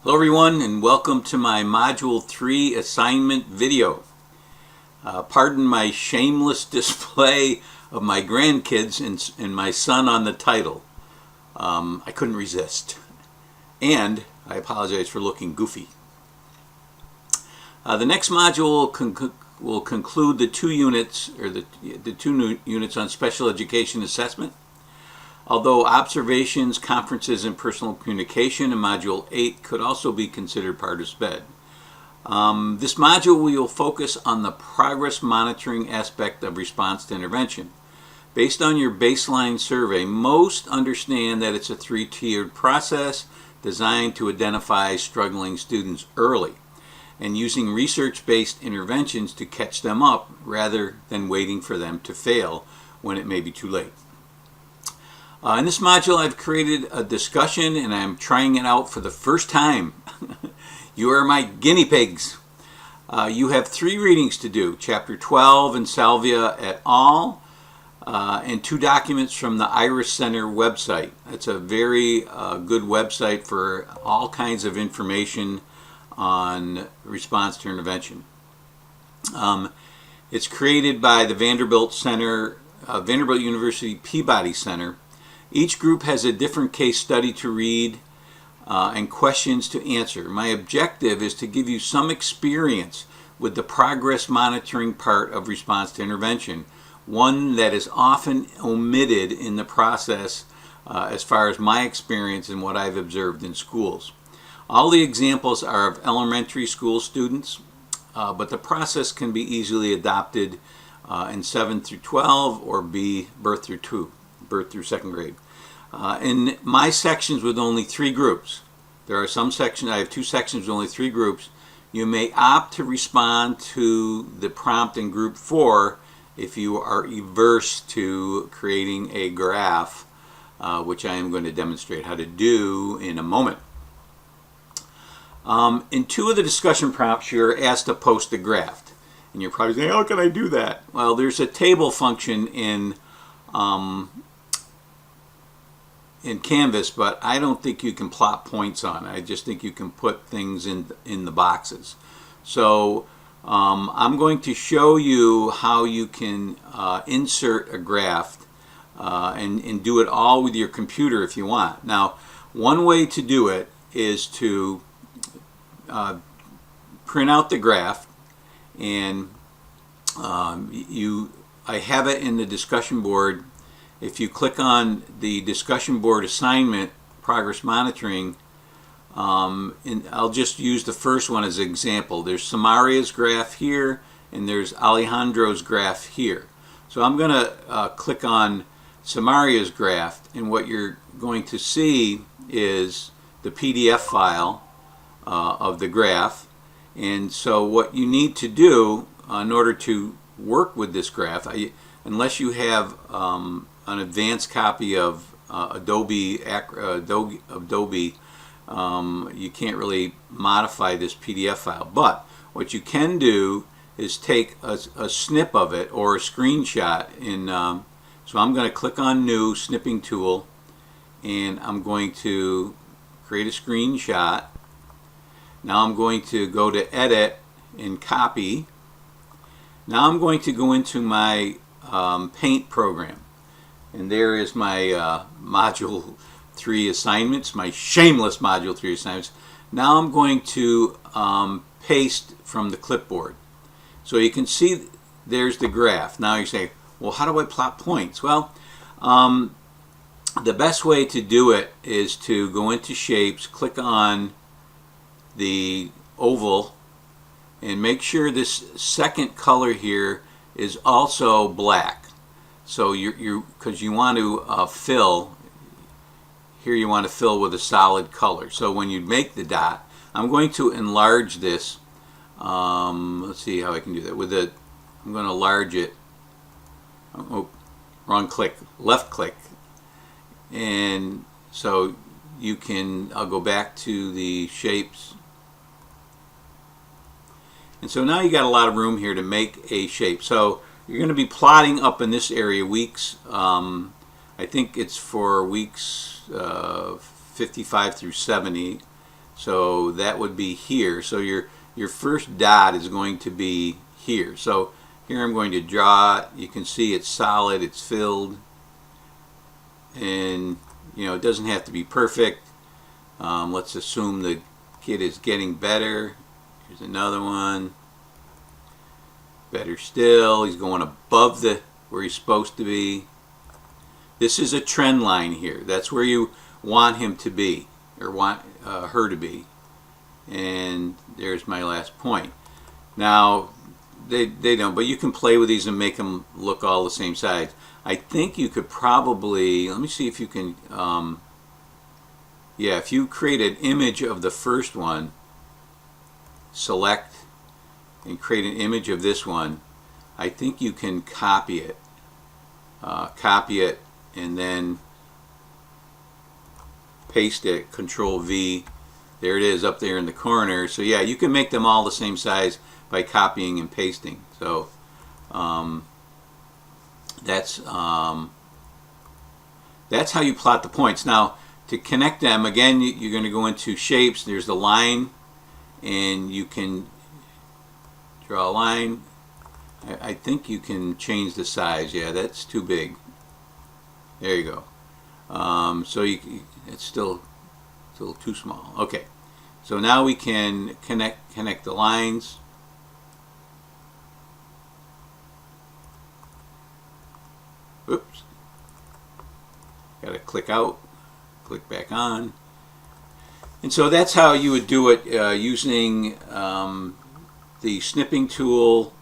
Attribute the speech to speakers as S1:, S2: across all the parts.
S1: Hello everyone, and welcome to my Module 3 assignment video. Pardon my shameless display of my grandkids and my son on the title. I couldn't resist. And I apologize for looking goofy. The next module will conclude the two units, or the two new units on special education assessment. Although observations, conferences, and personal communication in Module 8 could also be considered part of SPED. This module will focus on the progress monitoring aspect of response to intervention. Based on your baseline survey, most understand that it's a three-tiered process designed to identify struggling students early and using research-based interventions to catch them up rather than waiting for them to fail when it may be too late. In this module, I've created a discussion and I'm trying it out for the first time. You are my guinea pigs. You have 3 readings to do, Chapter 12 and Salvia et al., and 2 documents from the Iris Center website. It's a very good website for all kinds of information on response to intervention. It's created by the Vanderbilt University Peabody Center. Each group has a different case study to read and questions to answer. My objective is to give you some experience with the progress monitoring part of response to intervention, one that is often omitted in the process as far as my experience and what I've observed in schools. All the examples are of elementary school students, but the process can be easily adopted in 7 through 12 or birth through second grade. In my sections with only 3 groups, there are some sections, I have 2 sections with only 3 groups. You may opt to respond to the prompt in group 4 if you are averse to creating a graph, which I am going to demonstrate how to do in a moment. In 2 of the discussion prompts, you're asked to post a graph. And you're probably saying, how can I do that? Well, there's a table function in Canvas, but I don't think you can plot points on it. I just think you can put things in the boxes. So I'm going to show you how you can insert a graph and do it all with your computer if you want. Now, one way to do it is to print out the graph, and I have it in the discussion board. If you click on the discussion board assignment, progress monitoring, and I'll just use the first one as an example. There's Samaria's graph here, and there's Alejandro's graph here. So I'm going to click on Samaria's graph, and what you're going to see is the PDF file of the graph. And so what you need to do in order to work with this graph, unless you have an advanced copy of Adobe, you can't really modify this PDF file. But what you can do is take a snip of it or a screenshot. So I'm going to click on New Snipping Tool, and I'm going to create a screenshot. Now I'm going to go to Edit and Copy. Now I'm going to go into my Paint program. And there is my Module 3 assignments, my shameless Module 3 assignments. Now I'm going to paste from the clipboard. So you can see there's the graph. Now you say, well, how do I plot points? Well, the best way to do it is to go into Shapes, click on the oval, and make sure this second color here is also black. So because you want to fill, here you want to fill with a solid color. So when you make the dot, I'm going to enlarge this. Let's see how I can do that. I'm going to enlarge it. Oh, wrong click, left click. And so I'll go back to the shapes. And so now you got a lot of room here to make a shape. So you're going to be plotting up in this area weeks. I think it's for weeks 55 through 70. So that would be here. So your first dot is going to be here. So here I'm going to draw it. You can see it's solid, it's filled, and you know, it doesn't have to be perfect. Let's assume the kid is getting better. Here's another one. Better still, he's going above where he's supposed to be. This is a trend line here. That's where you want him to be, or want her to be. And there's my last point. Now, they don't, but you can play with these and make them look all the same size. I think you could probably, let me see if you can, yeah, if you create an image of the first one, select and create an image of this one, I think you can copy it. And then paste it, Control V. There it is up there in the corner. So yeah, you can make them all the same size by copying and pasting. So that's how you plot the points. Now to connect them, again, you're going to go into shapes. There's the line, and you can draw a line. I think you can change the size. Yeah, that's too big. There you go. So it's still a little too small. Okay, so now we can connect the lines. Oops. Got to click out, click back on. And so that's how you would do it using the snipping tool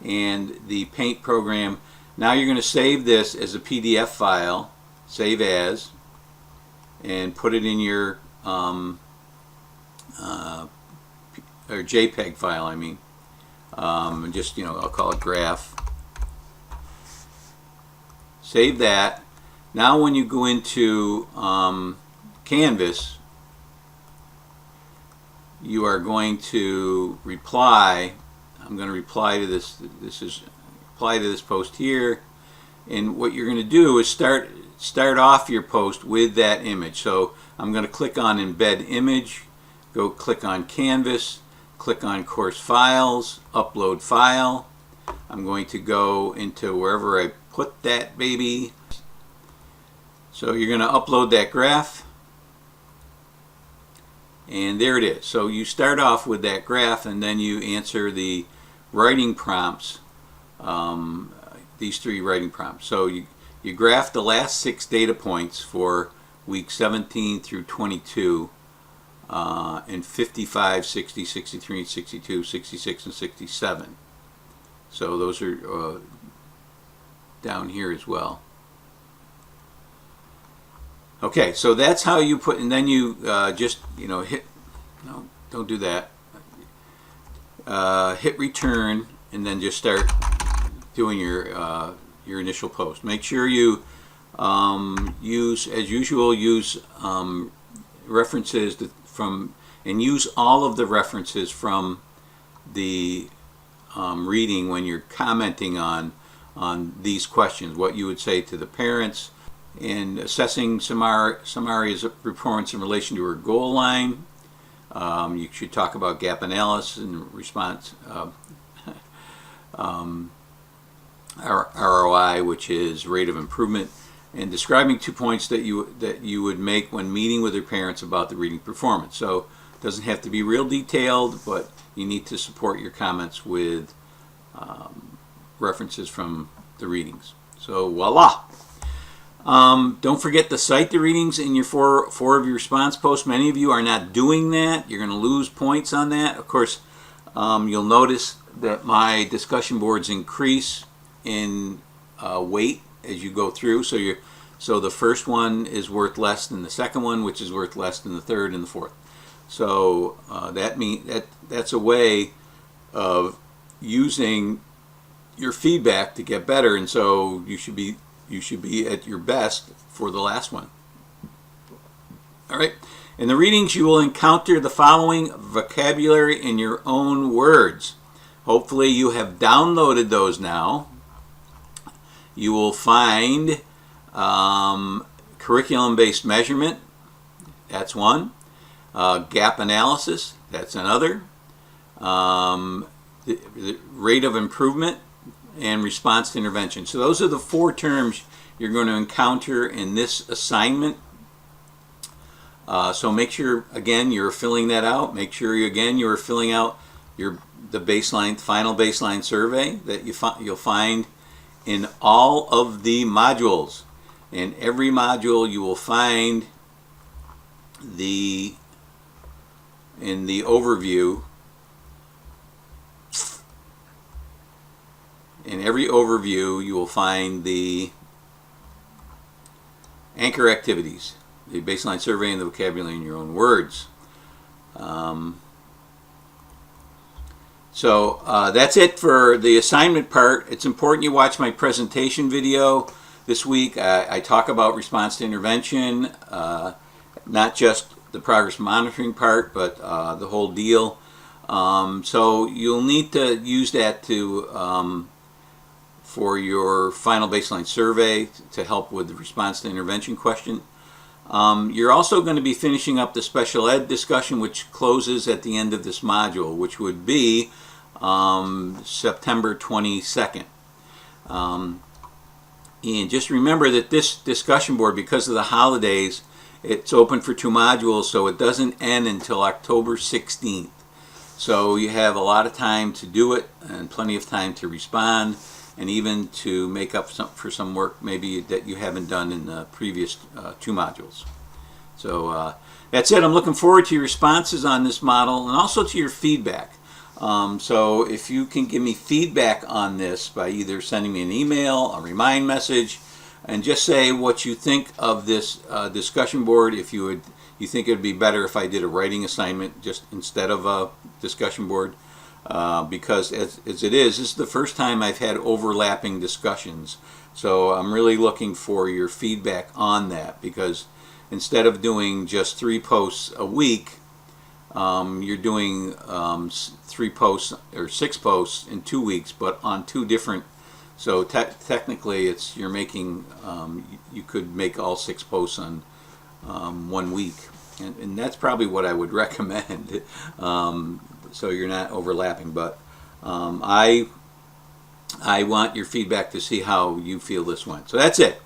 S1: and the paint program. Now you're going to save this as a PDF file, save as, and put it in your or JPEG file, I mean. Just, you know, I'll call it graph. Save that. Now when you go into Canvas, you are going to reply. I'm going to reply to this. This is apply to this post here, and what you're going to do is start off your post with that image. So I'm going to click on Embed Image, go click on Canvas, click on Course Files, Upload File. I'm going to go into wherever I put that baby. So you're going to upload that graph, and there it is. So you start off with that graph, and then you answer the writing prompts, these 3 writing prompts. So you graph the last 6 data points for week 17 through 22 in 55, 60, 63, 62, 66, and 67. So those are down here as well. Okay, so that's how you put, and then you just, you know, hit, no, don't do that. Hit return, and then just start doing your initial post. Make sure you use, as usual, use references from, and use all of the references from the reading when you're commenting on these questions. What you would say to the parents, and assessing Samaria's performance in relation to her goal line. You should talk about gap analysis and response, ROI, which is rate of improvement, and describing 2 points that you would make when meeting with your parents about the reading performance. So it doesn't have to be real detailed, but you need to support your comments with references from the readings. So voila! Don't forget to cite the readings in your four of your response posts. Many of you are not doing that. You're going to lose points on that. Of course, you'll notice that my discussion boards increase in weight as you go through. So the first one is worth less than the second one, which is worth less than the third and the fourth. So that's a way of using your feedback to get better, and so you should be at your best for the last one. All right. In the readings, you will encounter the following vocabulary in your own words. Hopefully you have downloaded those now. You will find curriculum-based measurement. That's one. Gap analysis, that's another. The rate of improvement, and response to intervention. So those are the 4 terms you're going to encounter in this assignment. So make sure, again, you're filling that out. Make sure, you're filling out the final baseline survey that you'll find in all of the modules. In every module, you will find in the overview. In every overview, you will find the anchor activities, the baseline survey, and the vocabulary in your own words. So that's it for the assignment part. It's important you watch my presentation video this week. I talk about response to intervention, not just the progress monitoring part, but the whole deal. So you'll need to use that for your final baseline survey to help with the response to intervention question. You're also going to be finishing up the special ed discussion, which closes at the end of this module, which would be September 22nd. And just remember that this discussion board, because of the holidays, it's open for 2 modules, so it doesn't end until October 16th. So you have a lot of time to do it and plenty of time to respond, and even to make up for some work maybe that you haven't done in the previous 2 modules. So that's it. I'm looking forward to your responses on this model and also to your feedback. So if you can give me feedback on this by either sending me an email, a remind message, and just say what you think of this discussion board. If you think it would be better if I did a writing assignment just instead of a discussion board. Because as it is, this is the first time I've had overlapping discussions. So I'm really looking for your feedback on that, because instead of doing just 3 posts a week, you're doing 3 posts or 6 posts in 2 weeks, but on 2 different. So technically, you're making you could make all 6 posts on 1 week, and that's probably what I would recommend. So you're not overlapping, but I want your feedback to see how you feel this went. So that's it.